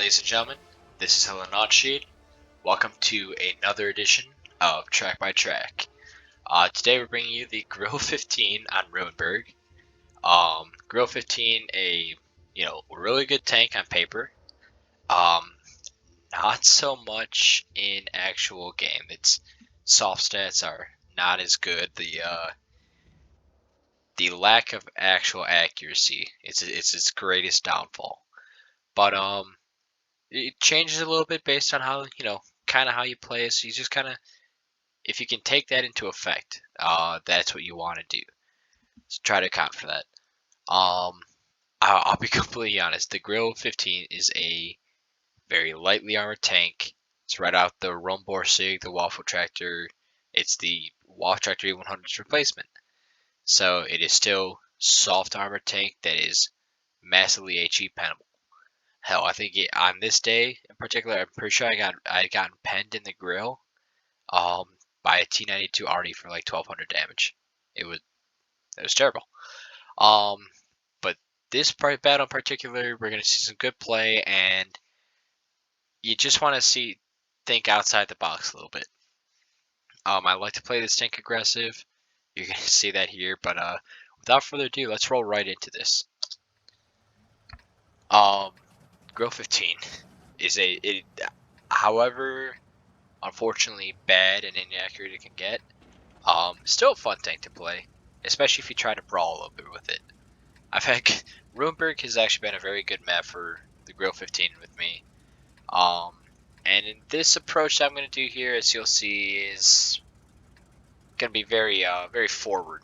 ladies and gentlemen, this is Helen Nonsheed. Welcome to another edition of Track by Track. Today we're bringing you the Grille 15 on Ruinberg. Grille 15, a really good tank on paper. Not so much in actual game. Its soft stats are not as good. The lack of actual accuracy it's its greatest downfall. But it changes a little bit based on how kind of how you play. So you just kind of, if you can take that into effect, that's what you want to do. So try to account for that. I'll be completely honest. The Grille 15 is a very lightly armored tank. It's right out the Rumborsig, the Waffle Tractor. It's the Waffle Tractor E100's replacement. So it is still soft armored tank that is massively HE pennable. Hell, I think on this day in particular, I'm pretty sure I got penned in the Grille, by a T92 already for like 1200 damage. It was terrible. But this battle in particular, we're gonna see some good play, and you just want to think outside the box a little bit. I like to play this tank aggressive. You're gonna see that here, but without further ado, let's roll right into this. Grille 15 is however unfortunately bad and inaccurate it can get, still a fun tank to play, especially if you try to brawl a little bit with it. I think Ruinberg has actually been a very good map for the Grille 15 with me. And in this approach that I'm going to do here, as you'll see, is going to be very forward.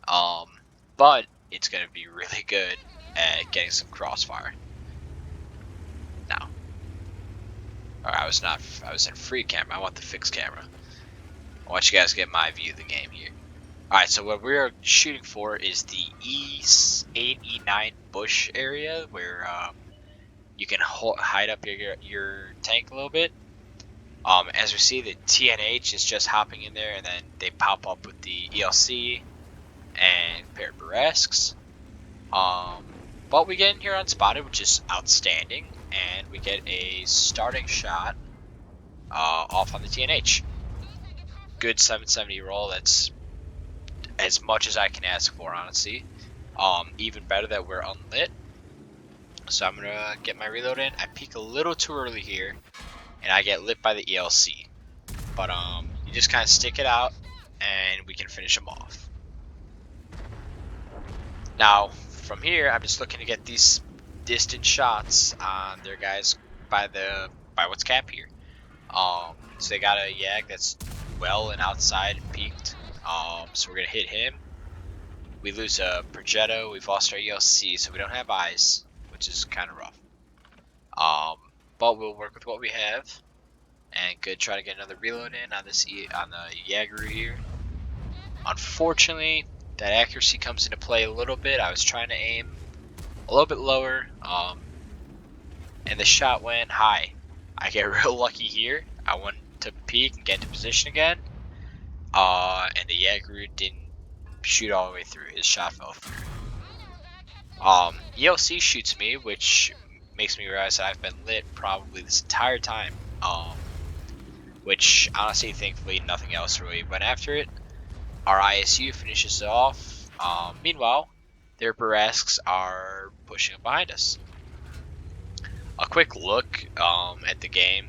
But it's going to be really good at getting some crossfire. Now, I was in free camera. I want the fixed camera. I want you guys to get my view of the game here. Alright, so what we're shooting for is the E8, E9 bush area where you can hide up your tank a little bit. As we see, the TNH is just hopping in there, and then they pop up with the ELC and pair of Burresques. But we get in here unspotted, which is outstanding, and we get a starting shot off on the TNH. Good 770 roll. That's as much as I can ask for, honestly. Even better that we're unlit. So I'm gonna get my reload in. I peek a little too early here, and I get lit by the ELC. But you just kind of stick it out, and we can finish them off. Now from here, I'm just looking to get these distant shots on their guys by what's cap here. So they got a Yag that's well and outside and peaked. So we're gonna hit him. We lose a Progetto. We've lost our ELC, so we don't have eyes, which is kind of rough. But we'll work with what we have, and good. Try to get another reload in on this on the Jaeger here. Unfortunately, that accuracy comes into play a little bit. I was trying to aim a little bit lower, and the shot went high. I get real lucky here. I went to peek and get into position again, and the Jaeger didn't shoot all the way through. His shot fell through. ELC shoots me, which makes me realize that I've been lit probably this entire time, which honestly, thankfully, nothing else really went after it. Our ISU finishes it off. Meanwhile, their Burresques are pushing up behind us. A quick look at the game,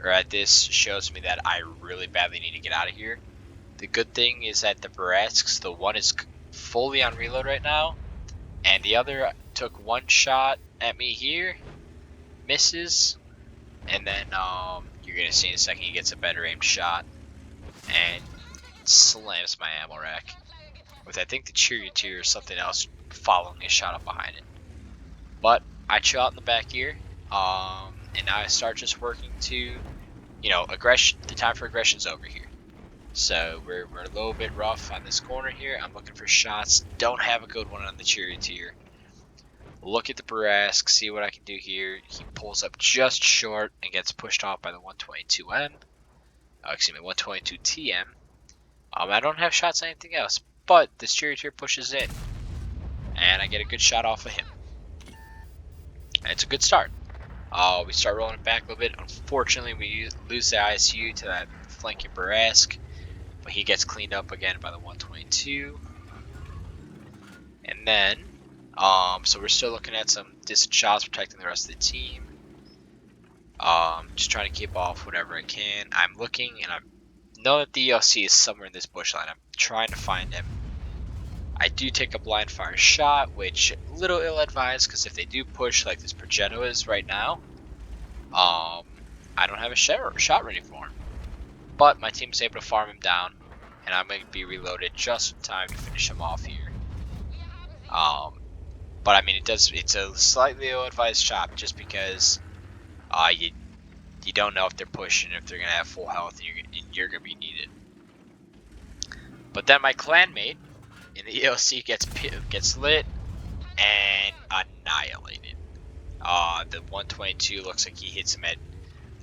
or at this, shows me that I really badly need to get out of here. The good thing is that the Burresques, the one is fully on reload right now, and the other took one shot at me here, misses, and then you're going to see in a second he gets a better aimed shot, and slams my ammo rack with, I think, the Charioteer or something else following his shot up behind it. But I chill out in the back here, and now I start just working to, aggression. The time for aggression's over here. So we're a little bit rough on this corner here. I'm looking for shots. Don't have a good one on the Charioteer. Look at the Burresque, see what I can do here. He pulls up just short and gets pushed off by the 122M. Excuse me, 122TM. I don't have shots on anything else, but this Charioteer pushes in, and I get a good shot off of him. And it's a good start. We start rolling it back a little bit. Unfortunately, we lose the ISU to that flanking Barask, but he gets cleaned up again by the 122. And then, so we're still looking at some distant shots protecting the rest of the team. Just trying to keep off whatever I can. I'm looking, and I know that the ELC is somewhere in this bush line. I'm trying to find him. I do take a blind fire shot, which a little ill-advised, because if they do push like this Progetto is right now, I don't have a shot ready for him. But my team's able to farm him down, and I'm going to be reloaded just in time to finish him off here. But I mean, it's a slightly ill-advised shot, just because you don't know if they're pushing, if they're going to have full health, and you're going to be needed. But then my clanmate in the ELC gets lit and annihilated. The 122 looks like he hits him at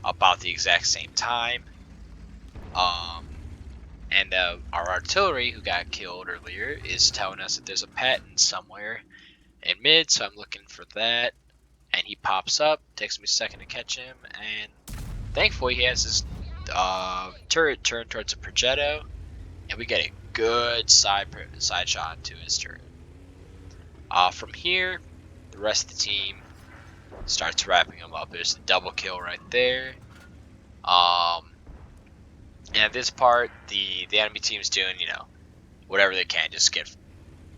about the exact same time. And our artillery, who got killed earlier, is telling us that there's a patent somewhere in mid, so I'm looking for that. And he pops up, takes me a second to catch him, and thankfully he has his turret turned towards a Progetto, and we get a good side shot to his turret. From here, the rest of the team starts wrapping him up. There's the double kill right there. And at this part, the enemy team's doing, whatever they can, just get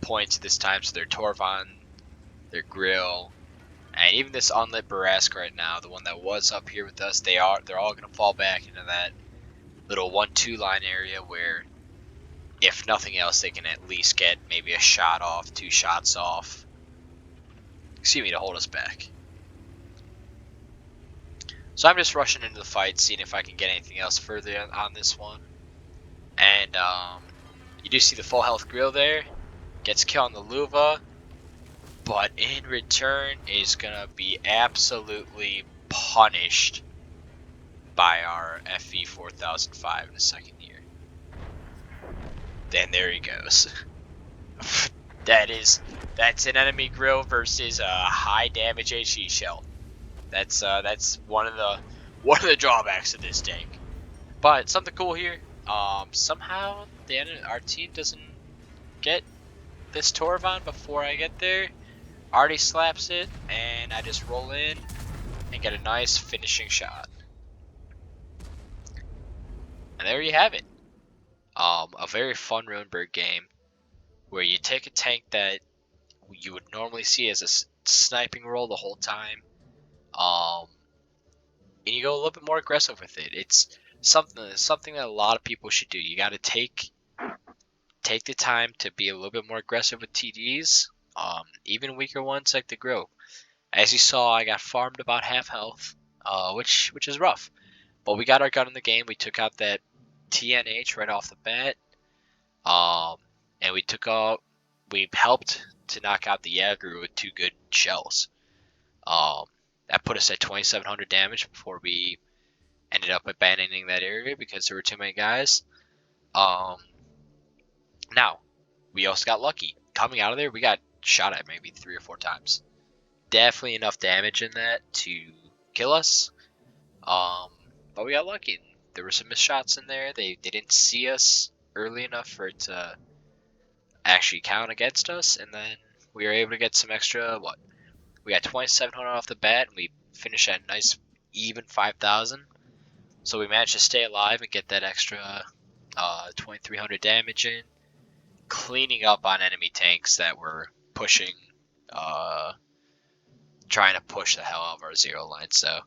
points this time. So their Torvon, their Grille, and even this unlit Barask right now, the one that was up here with us, they're all going to fall back into that little 1-2 line area where, if nothing else, they can at least get maybe a shot off, 2 shots off, to hold us back. So I'm just rushing into the fight, seeing if I can get anything else further on this one. And you do see the full health Grille there. Gets killed on the Luva. But in return is going to be absolutely punished by our FV 4005 in the second year. Then there he goes. That's an enemy Grille versus a high damage HE shell. That's one of the drawbacks of this tank. But something cool here. Somehow our team doesn't get this Torvon before I get there. Already slaps it, and I just roll in and get a nice finishing shot. And there you have it. A very fun Runeberg game where you take a tank that you would normally see as a sniping role the whole time. And you go a little bit more aggressive with it. It's something that a lot of people should do. You got to take the time to be a little bit more aggressive with TDs, even weaker ones like the Grille. As you saw, I got farmed about half health, which is rough. But we got our gun in the game. We took out that TNH right off the bat, and we helped to knock out the Jaeger with 2 good shells. That put us at 2,700 damage before we ended up abandoning that area because there were too many guys. Now, we also got lucky. Coming out of there, we got shot at maybe 3 or 4 times. Definitely enough damage in that to kill us. But we got lucky. There were some missed shots in there. They didn't see us early enough for it to actually count against us. And then we were able to get some extra, we got 2,700 off the bat, and we finished at a nice even 5,000. So we managed to stay alive and get that extra 2,300 damage in, cleaning up on enemy tanks that were pushing, trying to push the hell out of our 0 line. So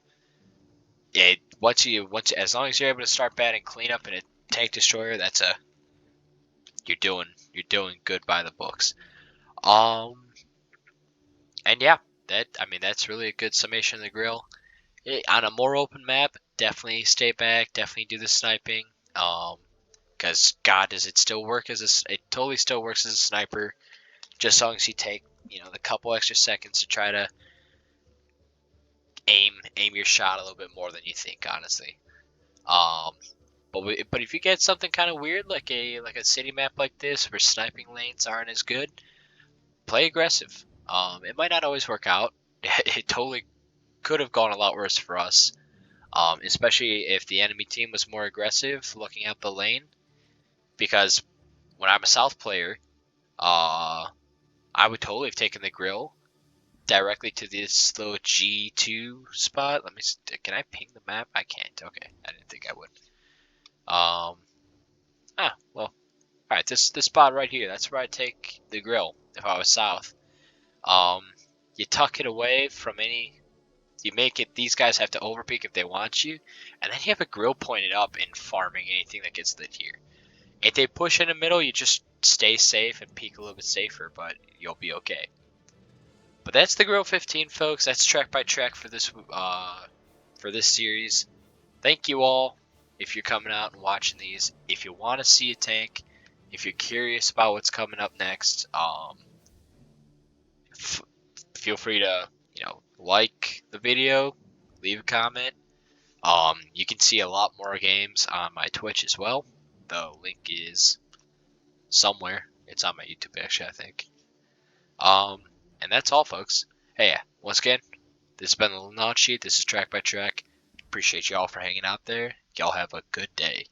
as long as you're able to start batting clean up in a tank destroyer, you're doing good by the books. And yeah, that's really a good summation of the Grille. On a more open map, definitely stay back, definitely do the sniping. Because God, does it still work it totally still works as a sniper, just as long as you take, the couple extra seconds to try to aim your shot a little bit more than you think, honestly. But if you get something kind of weird, like a city map like this, where sniping lanes aren't as good, play aggressive. It might not always work out. It totally could have gone a lot worse for us. Especially if the enemy team was more aggressive looking up the lane. Because when I'm a South player, I would totally have taken the Grille directly to this little G2 spot. Let me. Can I ping the map? I can't. Okay, I didn't think I would. Well. All right, this spot right here. That's where I take the Grille if I was South. You tuck it away from any. You make it. These guys have to overpeak if they want you, and then you have a Grille pointed up and farming anything that gets lit here. If they push in the middle, you just stay safe and peek a little bit safer, but you'll be okay. But that's the Grille 15, folks. That's track by track for this series. Thank you all if you're coming out and watching these. If you want to see a tank, if you're curious about what's coming up next, feel free to like the video, leave a comment. You can see a lot more games on my Twitch as well. The link is somewhere. It's on my YouTube actually, I think. And that's all, folks. Hey, once again, this has been the Launch Sheet. This is Track by Track. Appreciate y'all for hanging out there. Y'all have a good day.